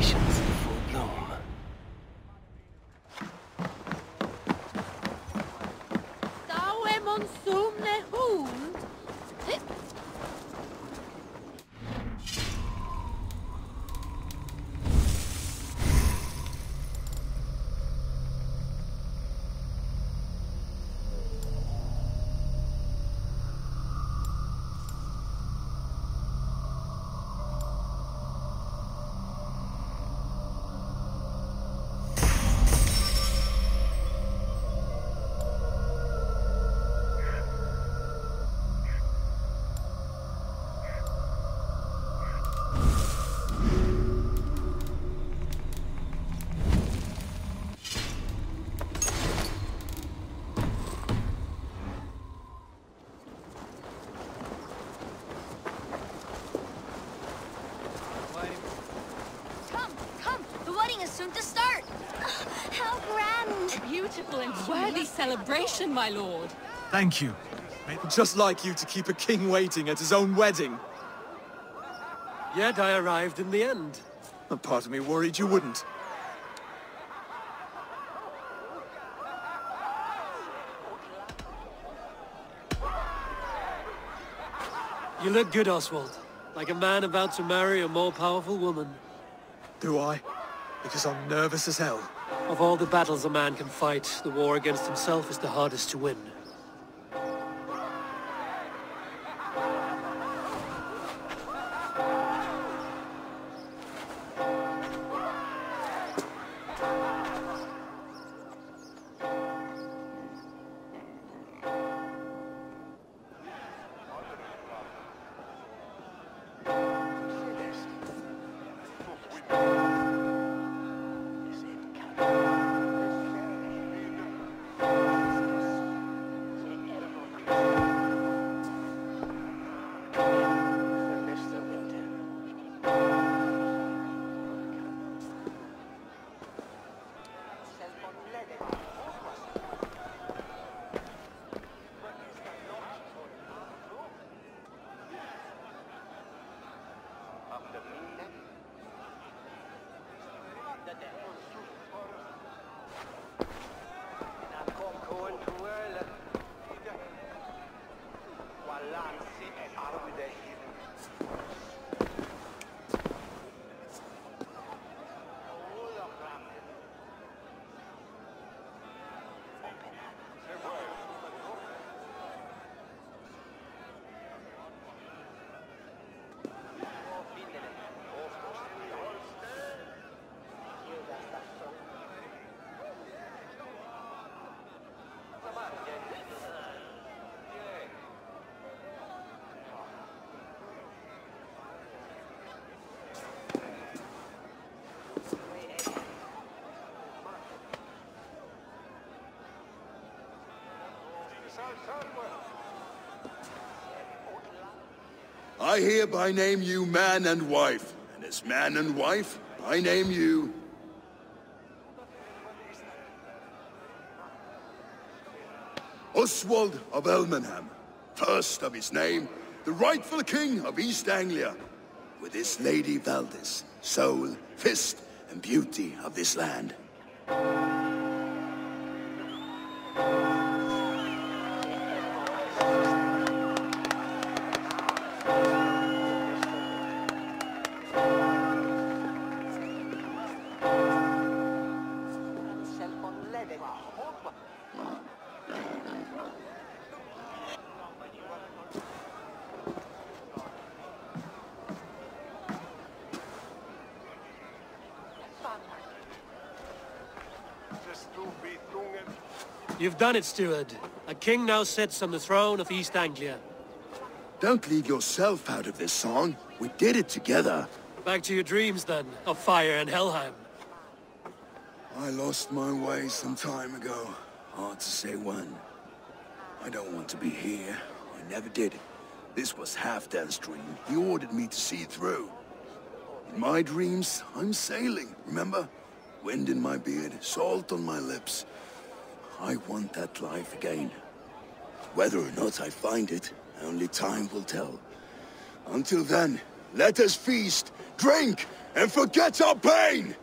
celebrations in full bloom. Soon to start. How grand! Beautiful and worthy celebration, my lord. Thank you. Just like you to keep a king waiting at his own wedding. Yet I arrived in the end. A part of me worried you wouldn't. You look good, Oswald. Like a man about to marry a more powerful woman. Do I? Because I'm nervous as hell. Of all the battles a man can fight, the war against himself is the hardest to win. I hereby name you man and wife, and as man and wife, I name you... Oswald of Elmenham, first of his name, the rightful king of East Anglia, with his lady Valdis, soul, fist, and beauty of this land. You've done it, steward. A king now sits on the throne of East Anglia. Don't leave yourself out of this song. We did it together. Back to your dreams, then, of fire and Helheim. I lost my way some time ago. Hard to say when. I don't want to be here. I never did. This was Halfdan's dream. He ordered me to see through. In my dreams, I'm sailing, remember? Wind in my beard, salt on my lips. I want that life again. Whether or not I find it, only time will tell. Until then, let us feast, drink, and forget our pain!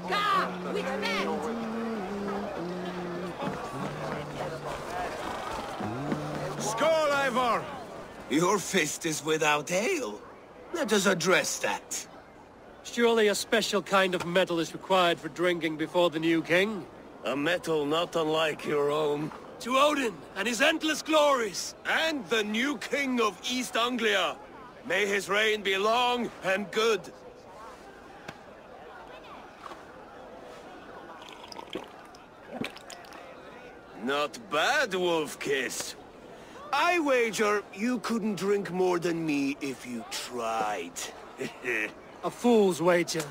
Come, with men! Skål, Eivor! Your fist is without ale. Let us address that. Surely a special kind of metal is required for drinking before the new king? A metal not unlike your own. To Odin and his endless glories! And the new king of East Anglia. May his reign be long and good. Not bad, Wolf-Kiss. I wager you couldn't drink more than me if you tried. A fool's wager.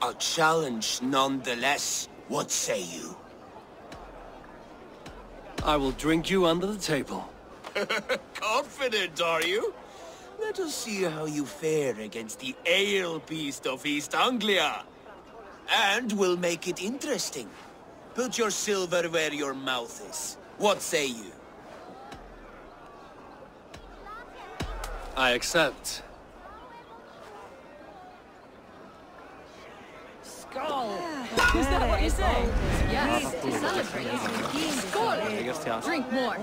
A challenge nonetheless. What say you? I will drink you under the table. Confident, are you? Let us see how you fare against the ale beast of East Anglia. And we'll make it interesting. Put your silver where your mouth is. What say you? I accept. Skål! Is that what you say? Yes, to celebrate. Skål! Drink more.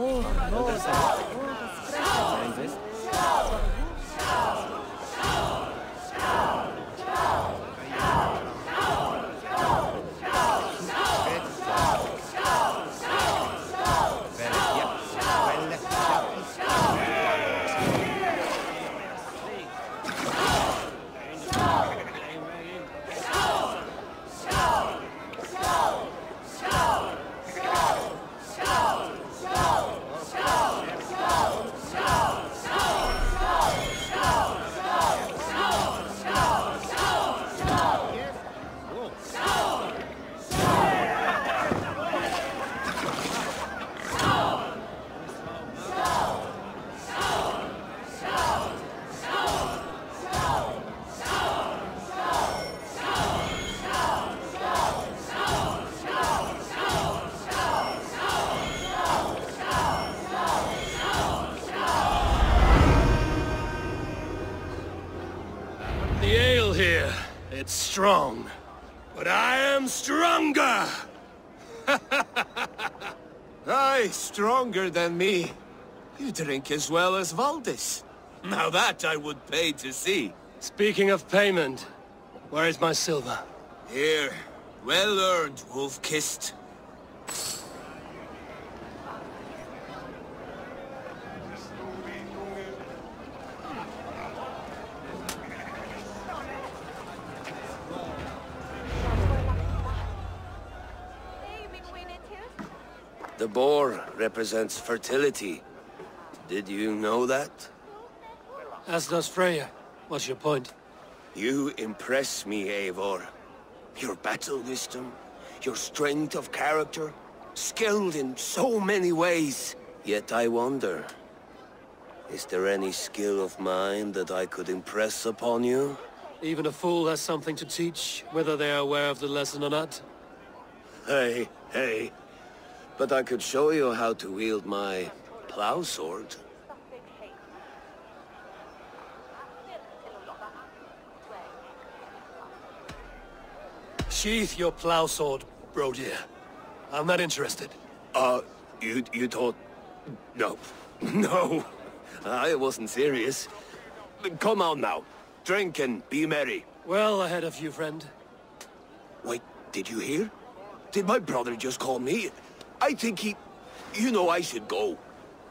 The ale here, it's strong. But I am stronger! Aye, stronger than me. You drink as well as Valdis. Now that I would pay to see. Speaking of payment, where is my silver? Here, well earned, Wolf-Kissed. The boar represents fertility. Did you know that? As does Freya. What's your point? You impress me, Eivor. Your battle wisdom, your strength of character, skilled in so many ways. Yet I wonder, is there any skill of mine that I could impress upon you? Even a fool has something to teach, whether they are aware of the lesson or not. Hey, hey. But I could show you how to wield my plow sword. Sheath your plow sword, bro dear. I'm not interested. You thought... No. No. I wasn't serious. Come on now. Drink and be merry. Well ahead of you, friend. Wait, did you hear? Did my brother just call me? I think he... You know I should go.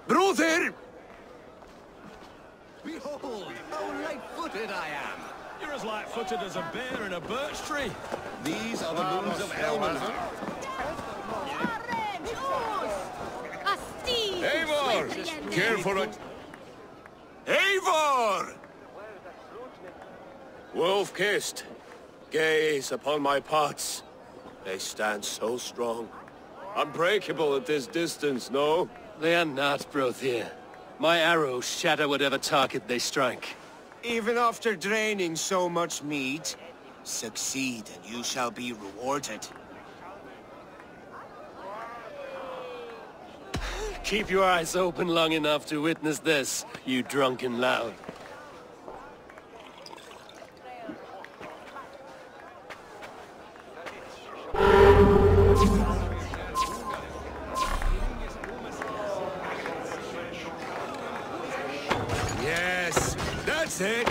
Brother! Behold, how light-footed I am! You're as light-footed as a bear in a birch tree. These are the moons of Elmenham. Eivor! Care for it. Eivor! Wolf-Kissed, gaze upon my pots. They stand so strong. Unbreakable at this distance, no? They are not, Brothier. My arrows shatter whatever target they strike. Even after draining so much meat, succeed and you shall be rewarded. keep your eyes open long enough to witness this, you drunken lout. Yes, that's it.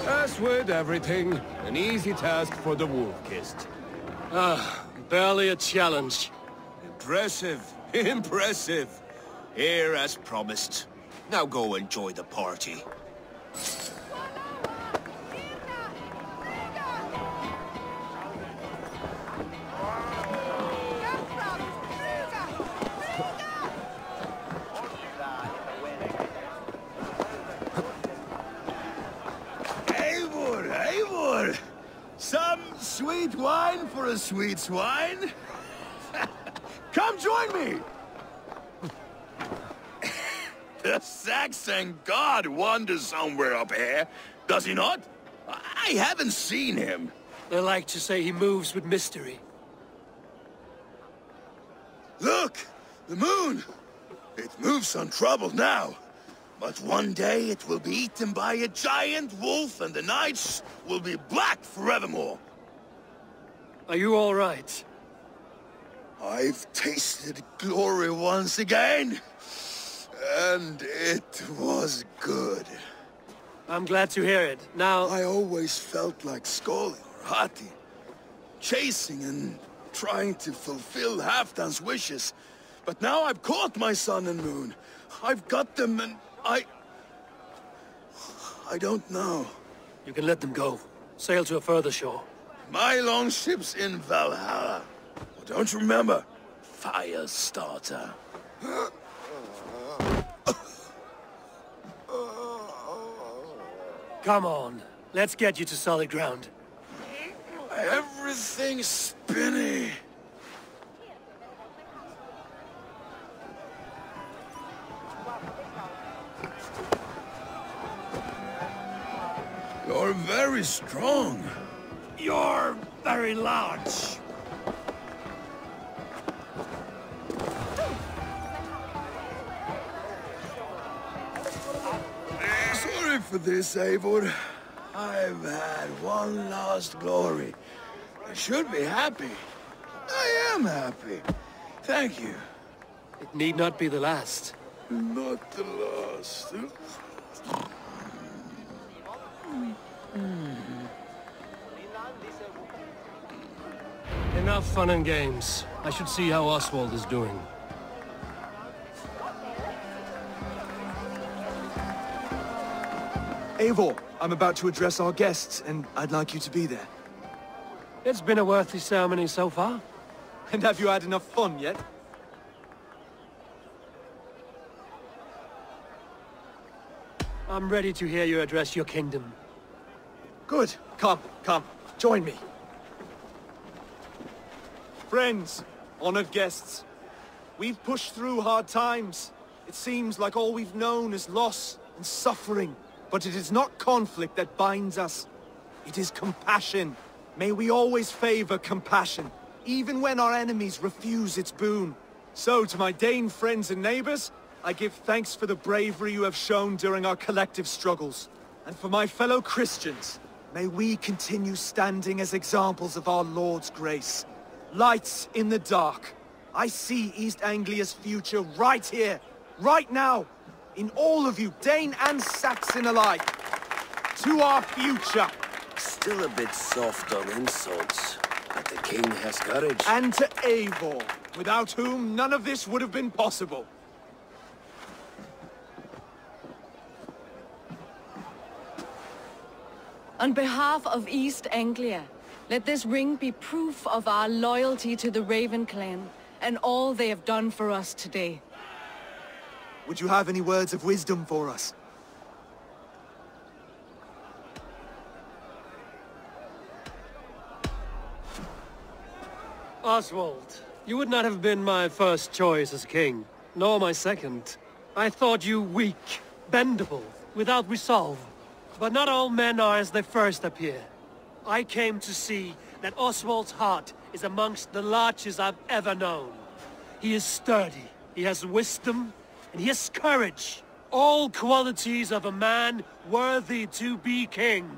As with everything, an easy task for the wolf-kissed. Barely a challenge. Impressive. Impressive. Here as promised. Now go enjoy the party. Eivor! Some sweet wine for a sweet swine? Come join me! The Saxon god wanders somewhere up here, does he not? I haven't seen him. They like to say he moves with mystery. Look! The moon! It moves untroubled now. But one day it will be eaten by a giant wolf and the nights will be black forevermore. Are you all right? I've tasted glory once again. And it was good. I'm glad to hear it. Now... I always felt like Scully or Hati. Chasing and trying to fulfill Halfdan's wishes. But now I've caught my sun and moon. I've got them and I don't know. You can let them go. Sail to a further shore. My longship's in Valhalla. Oh, don't you remember? Fire starter. Come on. Let's get you to solid ground. Everything's spinny. You're very strong. You're very large. Sorry for this, Eivor. I've had one last glory. I should be happy. I am happy. Thank you. It need not be the last. Not the last. Enough fun and games. I should see how Oswald is doing. Eivor, I'm about to address our guests, and I'd like you to be there. It's been a worthy ceremony so far. And have you had enough fun yet? I'm ready to hear you address your kingdom. Good. Come, join me. Friends, honored guests, we've pushed through hard times. It seems like all we've known is loss and suffering. But it is not conflict that binds us. It is compassion. May we always favor compassion, even when our enemies refuse its boon. So, to my Dane friends and neighbors, I give thanks for the bravery you have shown during our collective struggles. And for my fellow Christians, may we continue standing as examples of our Lord's grace. Lights in the dark. I see East Anglia's future right here, right now. In all of you, Dane and Saxon alike. To our future. Still a bit soft on insults, but the king has courage. And to Eivor, without whom none of this would have been possible. On behalf of East Anglia, let this ring be proof of our loyalty to the Raven clan and all they have done for us today. Would you have any words of wisdom for us? Oswald, you would not have been my first choice as king, nor my second. I thought you weak, bendable, without resolve. But not all men are as they first appear. I came to see that Oswald's heart is amongst the largest I've ever known. He is sturdy, he has wisdom, and he has courage. All qualities of a man worthy to be king.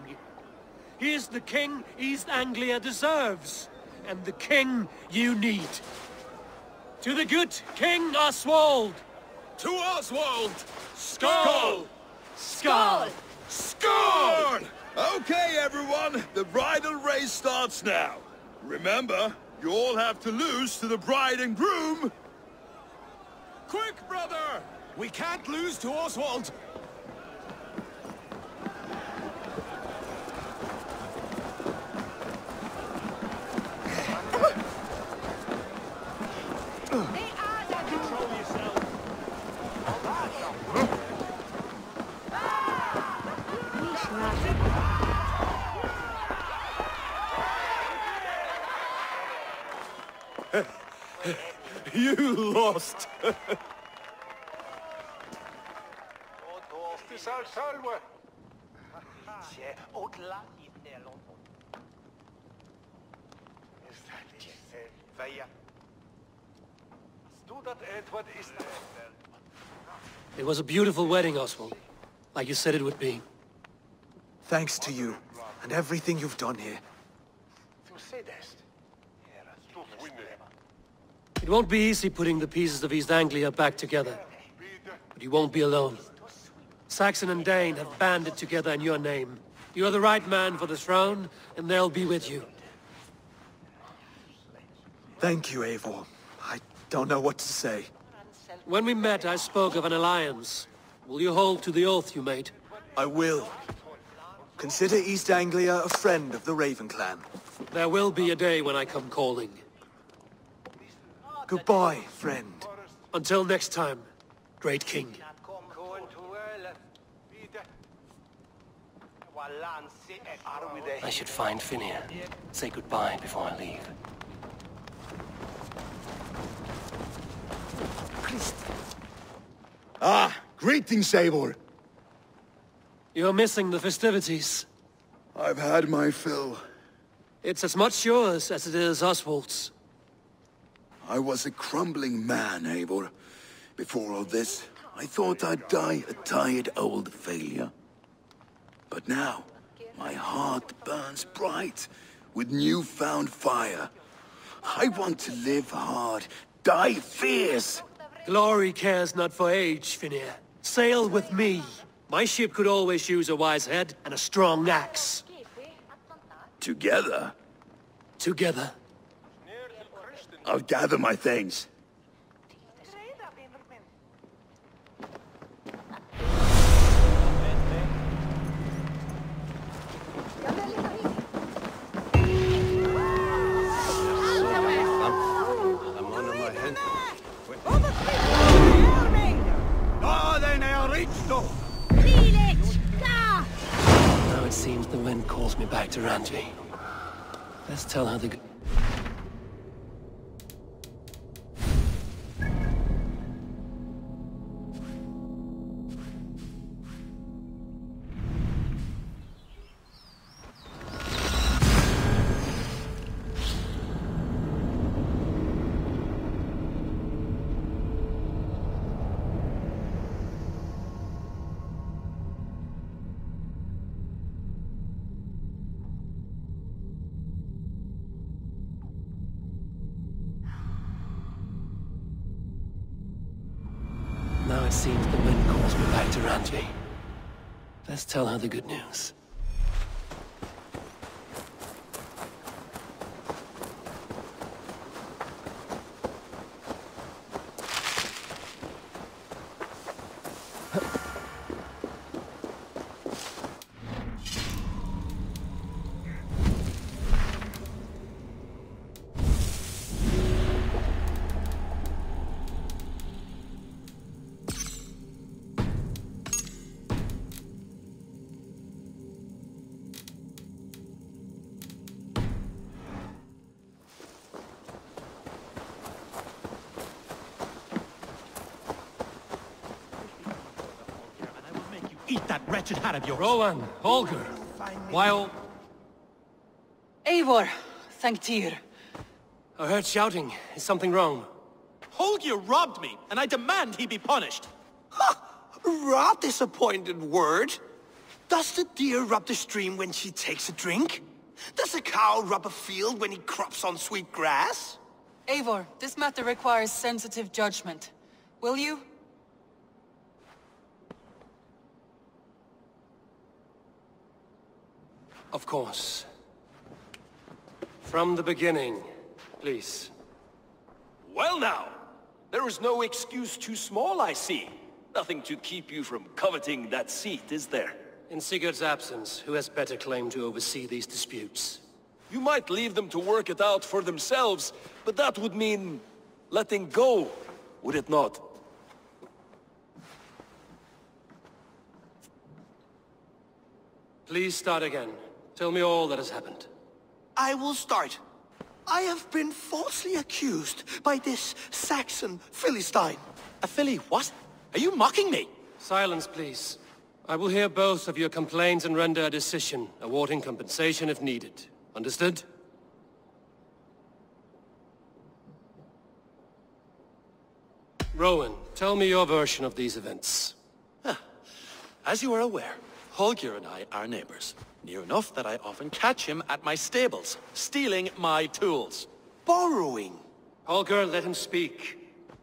He is the king East Anglia deserves, and the king you need. To the good King Oswald! To Oswald! Skull! Skull! Score! Okay, everyone, the bridal race starts now. Remember, you all have to lose to the bride and groom. Quick, brother! We can't lose to Oswald. Control yourself. You lost. It was a beautiful wedding, Oswald. Like you said it would be. Thanks to you, and everything you've done here. It won't be easy putting the pieces of East Anglia back together. But you won't be alone. Saxon and Dane have banded together in your name. You are the right man for the throne, and they'll be with you. Thank you, Eivor. I don't know what to say. When we met, I spoke of an alliance. Will you hold to the oath you made? I will. Consider East Anglia a friend of the Raven clan. There will be a day when I come calling. Goodbye, friend. Until next time, great king. I should find Finnear. Say goodbye before I leave. Ah, greetings, Eivor. You're missing the festivities. I've had my fill. It's as much yours as it is Oswald's. I was a crumbling man, Eivor. Before all this, I thought I'd die a tired old failure. But now, my heart burns bright with newfound fire. I want to live hard, die fierce. Glory cares not for age, Finnear. Sail with me. My ship could always use a wise head and a strong axe. Together, Together. I'll gather my things. I'm under my head. Now it seems the wind calls me back to Randvi. Let's tell her the... Now it seems the wind calls me back to Randvi. Let's tell her the good news. Eat that wretched hat of yours. Rowan, Holger, while... Eivor, thank Tyr. I heard shouting. Is something wrong? Holger robbed me, and I demand he be punished. Rot disappointed word. Does the deer rub the stream when she takes a drink? Does a cow rub a field when he crops on sweet grass? Eivor, this matter requires sensitive judgment. Will you? Of course. From the beginning, please. Well now, there is no excuse too small, I see. Nothing to keep you from coveting that seat, is there? In Sigurd's absence, who has better claim to oversee these disputes? You might leave them to work it out for themselves, but that would mean letting go, would it not? Please start again. Tell me all that has happened. I will start. I have been falsely accused by this Saxon Philistine. A Philly what? Are you mocking me? Silence, please. I will hear both of your complaints and render a decision, awarding compensation if needed. Understood? Rowan, tell me your version of these events. As you are aware, Holger and I are neighbors. Near enough that I often catch him at my stables, stealing my tools. Borrowing. Holger, let him speak.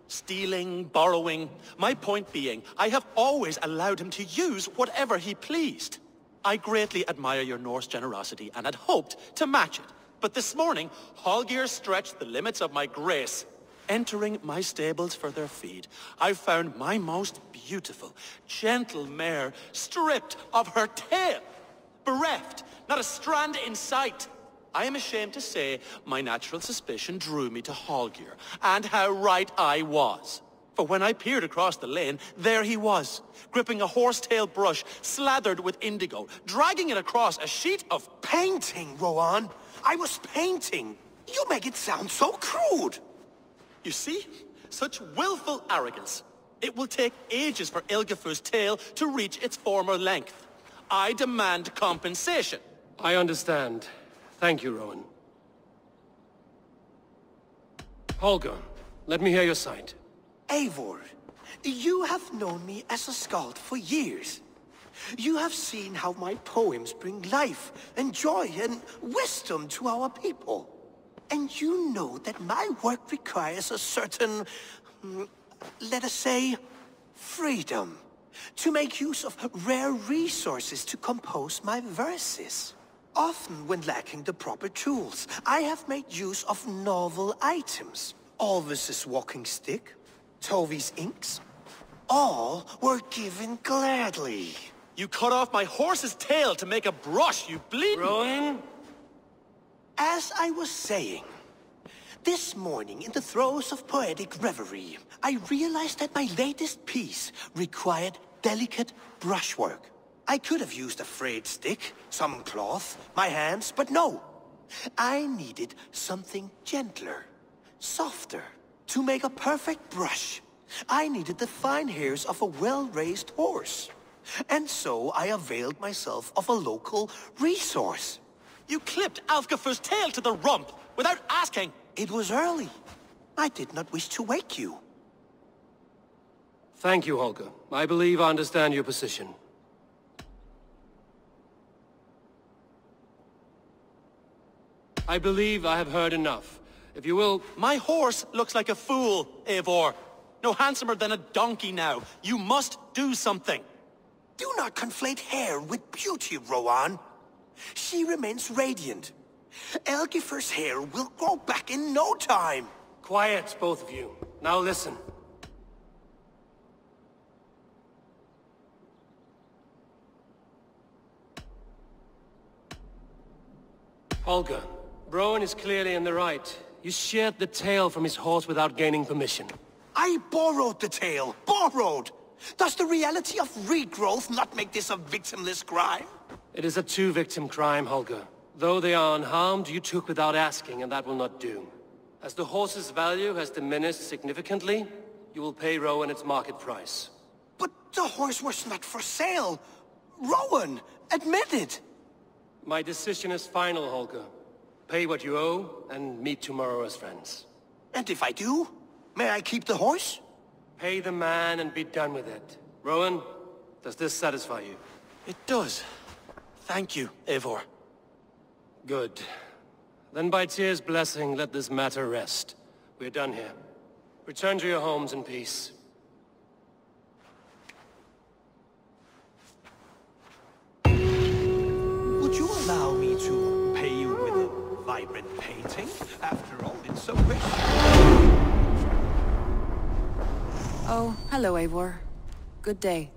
Stealing, borrowing. My point being, I have always allowed him to use whatever he pleased. I greatly admire your Norse generosity and had hoped to match it. But this morning, Holger stretched the limits of my grace. Entering my stables for their feed, I found my most beautiful, gentle mare stripped of her tail. Bereft, not a strand in sight. I am ashamed to say my natural suspicion drew me to Holger, and how right I was. For when I peered across the lane, there he was, gripping a horsetail brush slathered with indigo, dragging it across a sheet of Painting, Rowan. I was painting. You make it sound so crude. You see? Such willful arrogance. It will take ages for Ilgafur's tail to reach its former length. I demand compensation. I understand. Thank you, Rowan. Holger, let me hear your side. Eivor, you have known me as a skald for years. You have seen how my poems bring life and joy and wisdom to our people. And you know that my work requires a certain, let us say, freedom. To make use of rare resources to compose my verses. Often when lacking the proper tools, I have made use of novel items. Alvis's walking stick, Tovi's inks. All were given gladly. You cut off my horse's tail to make a brush, you bleeding... Rowan? As I was saying, this morning in the throes of poetic reverie, I realized that my latest piece required delicate brushwork. I could have used a frayed stick, some cloth, my hands, but no. I needed something gentler, softer. To make a perfect brush, I needed the fine hairs of a well-raised horse. And so I availed myself of a local resource. You clipped Alfgafur's tail to the rump without asking. It was early. I did not wish to wake you. Thank you, Holger. I believe I understand your position. I believe I have heard enough. If you will... My horse looks like a fool, Eivor. No handsomer than a donkey now. You must do something. Do not conflate hair with beauty, Rowan. She remains radiant. Elgifur's hair will grow back in no time. Quiet, both of you. Now listen. Holger, Rowan is clearly in the right. You sheared the tail from his horse without gaining permission. I borrowed the tail. Borrowed! Does the reality of regrowth not make this a victimless crime? It is a two-victim crime, Holger. Though they are unharmed, you took without asking, and that will not do. As the horse's value has diminished significantly, you will pay Rowan its market price. But the horse was not for sale. Rowan, admit it. My decision is final, Holger. Pay what you owe, and meet tomorrow as friends. And if I do, may I keep the horse? Pay the man and be done with it. Rowan, does this satisfy you? It does. Thank you, Eivor. Good. Then by Tyr's blessing, let this matter rest. We're done here. Return to your homes in peace. Would you allow me to pay you with a vibrant painting? After all, it's so rich. Oh, hello, Eivor. Good day.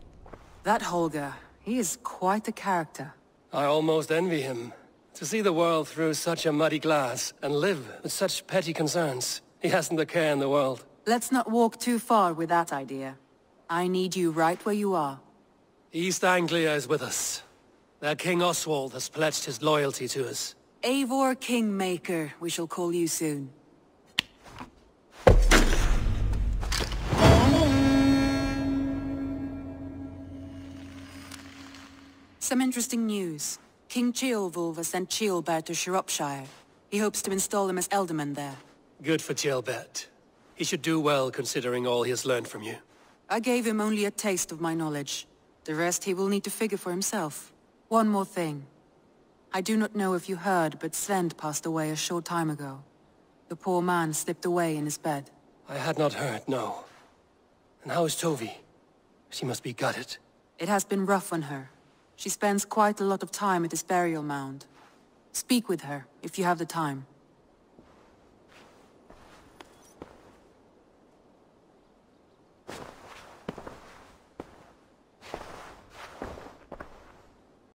That Holger, he is quite a character. I almost envy him. To see the world through such a muddy glass, and live with such petty concerns. He hasn't a care in the world. Let's not walk too far with that idea. I need you right where you are. East Anglia is with us. Their King Oswald has pledged his loyalty to us. Eivor Kingmaker, we shall call you soon. Some interesting news. King Ceolwulf has sent Ceolbert to Shropshire. He hopes to install him as Elderman there. Good for Ceolbert. He should do well considering all he has learned from you. I gave him only a taste of my knowledge. The rest he will need to figure for himself. One more thing. I do not know if you heard, but Svend passed away a short time ago. The poor man slipped away in his bed. I had not heard, no. And how is Tovi? She must be gutted. It has been rough on her. She spends quite a lot of time at his burial mound. Speak with her, if you have the time.